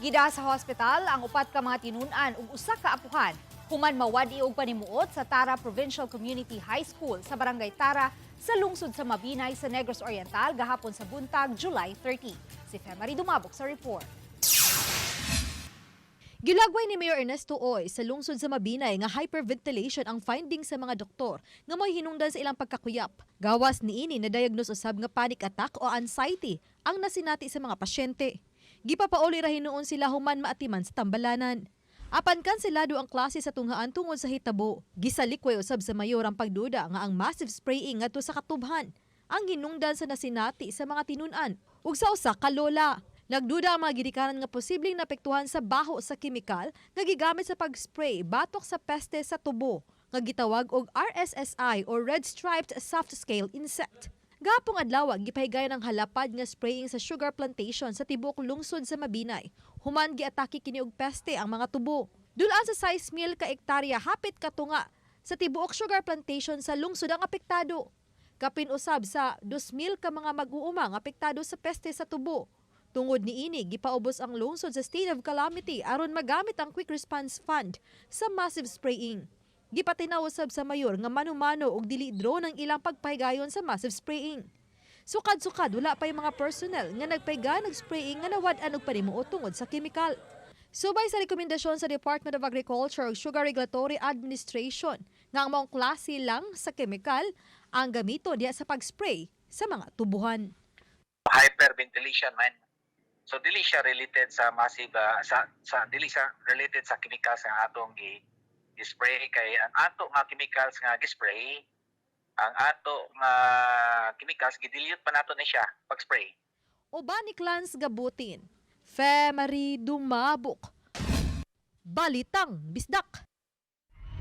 Gida sa hospital ang upat ka mga tinun-an ug usa ka apuhan human mawadi og panimuot sa Tara Provincial Community High School sa Barangay Tara sa lungsod sa Mabinay sa Negros Oriental gahapon sa buntag July 30. Si Femari Dumabok sa report. Gilagway ni Mayor Ernesto Oy sa lungsod sa Mabinay nga hyperventilation ang finding sa mga doktor nga mo'y hinungdan sa ilang pagkakuyap. Gawas niini na diagnose usab nga panic attack o anxiety ang nasinati sa mga pasyente. Gipapauli ra hinuon sila human maatiman sa tambalanan. Apan kanselado ang klase sa tunghaan tungod sa hitabo. Gisalikway usab sa mayor ang pagduda nga ang massive spraying ngadto sa katubhan ang hinungdan sa nasinati sa mga tinun-an ug sa usa ka lola. Nagduda ang mga gidikanan nga posibleng naapektuhan sa baho sa kemikal nga gigamit sa pag-spray batok sa peste sa tubo nga gitawag og RSSI or Red Striped Soft Scale Insect. Gapong adlaw gipahigayon ang halapad nga spraying sa sugar plantation sa tibok lungsod sa Mabinay. Human giatake kini og peste ang mga tubo. Dulaan sa 6,000 ka ektarya hapit katunga sa tibuok sugar plantation sa lungsod ang apektado. Kapin usab sa 2,000 ka mga mag-uuma nga apektado sa peste sa tubo. Tungod niini, gipaubos ang lungsod sa state of calamity aron magamit ang Quick Response Fund sa massive spraying. Gipatinaw usab sa mayor nga mano-mano og dili drone ang ilang pagpahigayon sa massive spraying. Sukad-sukad wala pay mga personnel nga nagpahiga nag-spraying nga nawad-an og panimuot tungod sa kemikal. Subay sa rekomendasyon sa Department of Agriculture ug Sugar Regulatory Administration nga ang maong klase lang sa kemikal ang gamito diha sa pag-spray sa mga tubuhan. Hyperventilation man. So dili siya related sa massive dili siya related sa chemicals nga atong gi-spray kay ang ato nga chemicals nga gi-spray ang ato nga chemicals gidilute pa nato ni siya pag-spray. Uban ni Clans Gabutin, Femari Dumabok, Balitang Bisdak.